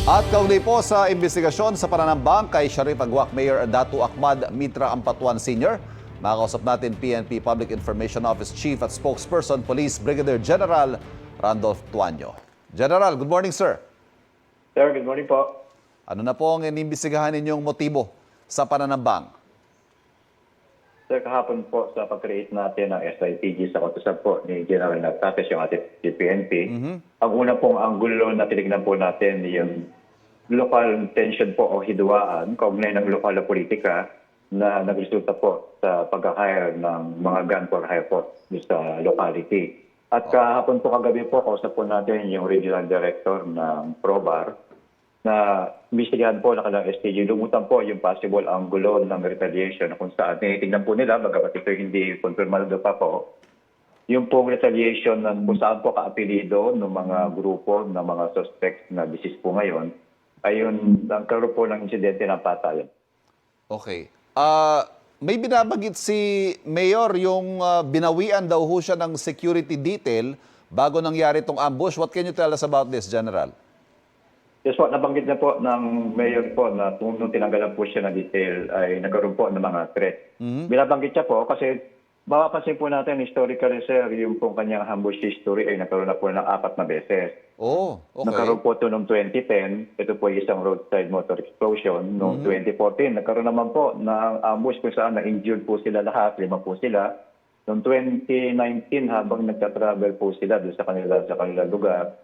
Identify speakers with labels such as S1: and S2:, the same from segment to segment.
S1: At kaugnay po sa investigasyon sa pananambang kay Sharif Agwak Mayor Datu Ahmad Mitra Ampatuan Sr., makakausap natin PNP Public Information Office Chief at Spokesperson Police Brigadier General Randolph Tuanyo. General, good morning sir.
S2: Sir, good morning po.
S1: Ano na po ang inimbestigahan ninyong motibo sa pananambang?
S2: Sir, kahapon po sa pag-create natin ng SITG sa kautusan po ni General Nagtates, yung ating PNP, ang una pong anggulo na tinignan po natin yung local tension po o hidwaan, kaugnay ng lokal na politika na nagresulta po sa pag-hire ng mga gun for hire po sa locality. At kahapon po kagabi po, kausap po natin yung Regional Director ng PROBAR na imbestigahan po na kanilang STG. Lumutan po yung possible angulo ng retaliation kung saan tinitingnan po nila, bagamat ito hindi confirmado pa po, yung pong retaliation ng kung saan po kaapelido ng mga grupo ng mga suspects na disease po ngayon, ayun, nagkaroon po ng insidente ng patayan.
S1: Okay. May binabanggit si Mayor yung binawian daw ho siya ng security detail bago nangyari itong ambush. What can you tell us about this, General?
S2: Yes po, nabanggit na po ng mayor po na nung tinanggalan po siya ng detail ay nagkaroon po ng mga threat. Binabanggit siya po kasi mapapansin po natin historically sir, yung pong kanyang ambush history ay nagkaroon na po ng 4 na beses.
S1: Oh, okay.
S2: Nagkaroon po ito noong 2010, ito po isang roadside motor explosion. Noong 2014, nagkaroon naman po ng ambush kung saan na-injured po sila lahat, 5 po sila. Noong 2019, habang nagta-travel po sila doon sa kanilang lugar,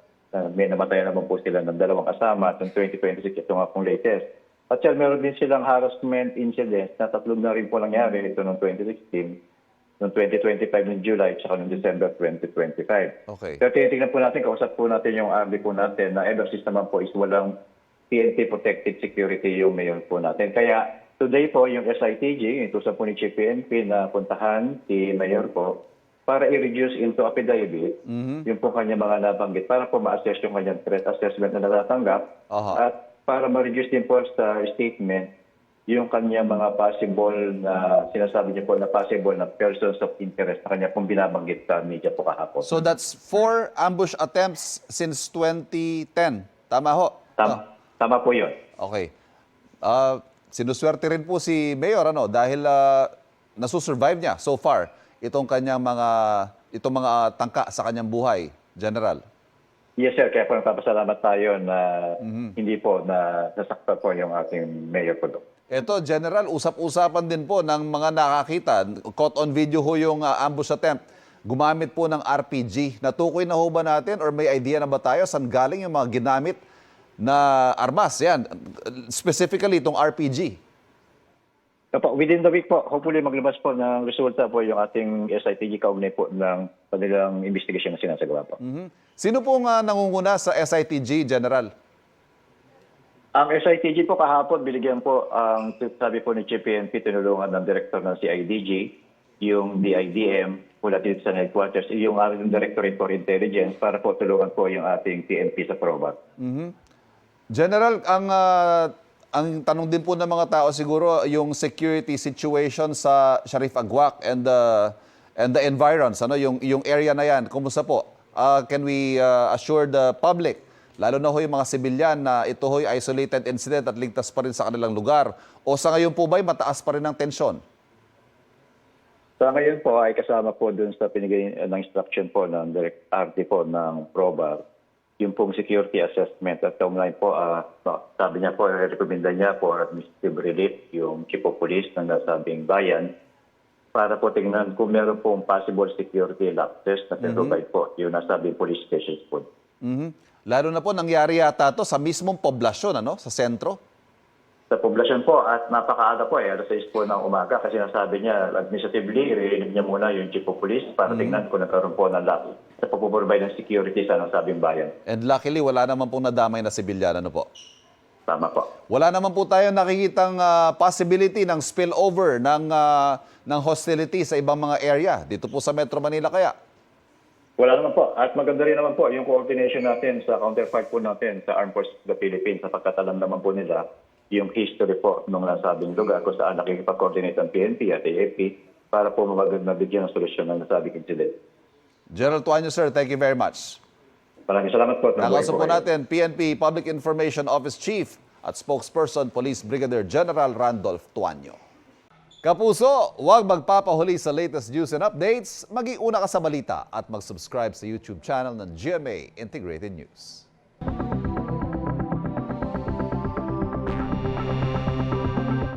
S2: may namatayan naman po sila ng 2 kasama. At noong 2026, ito nga pong latest. At sir, meron din silang harassment incidents na 3 na rin po nangyari. Ito noong 2016, noong 2025 ng July, at noong December 2025.
S1: Okay.
S2: Pero tinitingnan po natin, kausap po natin yung RD po natin na emphasis naman po is walang PNP protected security yung mayor po natin. Kaya today po yung SITG, ito sa po ni Chief PNP na puntahan si mayor po para i-reduce into affidavit yung po kanyang mga nabanggit para po ma-assess yung kanyang threat assessment na natatanggap at para ma-reduce din po sa statement yung kanya mga possible na sinasabi niya po na possible na persons of interest na kanya pong binabanggit sa media po kahapon.
S1: So that's 4 ambush attempts since 2010. Tama ho?
S2: Tama po yun.
S1: Okay. Sinuswerte rin po si Mayor dahil nasusurvive niya so far itong mga tangka sa kanyang buhay, General.
S2: Yes sir, kaya po nagpapasalamat tayo na hindi po na nasaktan po yung ating mayor po doon.
S1: Ito, General, usap-usapan din po ng mga nakakita. Caught on video ho yung ambush attempt. Gumamit po ng RPG. Natukoy na ho ba natin or may idea na ba tayo saan galing yung mga ginamit na armas? Yan, specifically itong RPG.
S2: Within the week po, hopefully maglabas po ng resulta po yung ating SITG kaugnay po ng kanilang investigation na sinasagawa po.
S1: Sino pong nangunguna sa SITG, General?
S2: Ang SITG po kahapon, binigyan po ang sabi po ni Chief PNP, tinulungan ng Director ng CIDG, yung DIDM, mula dito sa headquarters, yung ating Director for Intelligence para po tulungan po yung ating PNP sa PROBAR.
S1: General, ang tanong din po ng mga tao siguro yung security situation sa Sharif Agwak and the environs, yung area na yan, kumusta po? Can we assure the public, lalo na ho yung mga sibilyan na ito ho'y isolated incident at ligtas pa rin sa kanilang lugar? O sa ngayon po ba'y mataas pa rin ang tensyon?
S2: Sa ngayon po ay kasama po dun sa pinigay ng instruction po ng Direct RT po ng PROBAR, yung pong security assessment at online po, sabi niya po, rekomenda niya po administrative relief yung Chief of Police ng nasabing bayan para po tingnan kung meron pong possible security lapses na provide po yung nasabing police stations po.
S1: Lalo na po nangyari yata to sa mismong poblasyon, sa sentro?
S2: Sa poblasyon po at napakaaga po, alas 6 po ng umaga kasi nasabi niya administratively, i-relieve niya muna yung Chief of Police para tingnan kung nagkaroon po ng lapse sa pagpuprovide ng security sa nasabing bayan.
S1: And luckily, wala naman pong nadamay na sibilyan, po?
S2: Tama po.
S1: Wala naman po tayo nakikitang possibility ng spillover ng hostility sa ibang mga area dito po sa Metro Manila kaya?
S2: Wala naman po. At maganda rin naman po yung coordination natin sa counterpart po natin sa Armed Forces of the Philippines sapagkat alam naman po nila yung history po ng nasabing lugar kung saan nakikipag-coordinate ang PNP at AFP para po mabigyan ng solusyon ng nasabing incident.
S1: General Tuanyo, sir, thank you very much.
S2: Maraming salamat po.
S1: Nakausap po natin PNP Public Information Office Chief at spokesperson Police Brigadier General Randolph Tuanyo. Kapuso, huwag magpapahuli sa latest news and updates. Mag-iuna ka sa balita at mag-subscribe sa YouTube channel ng GMA Integrated News.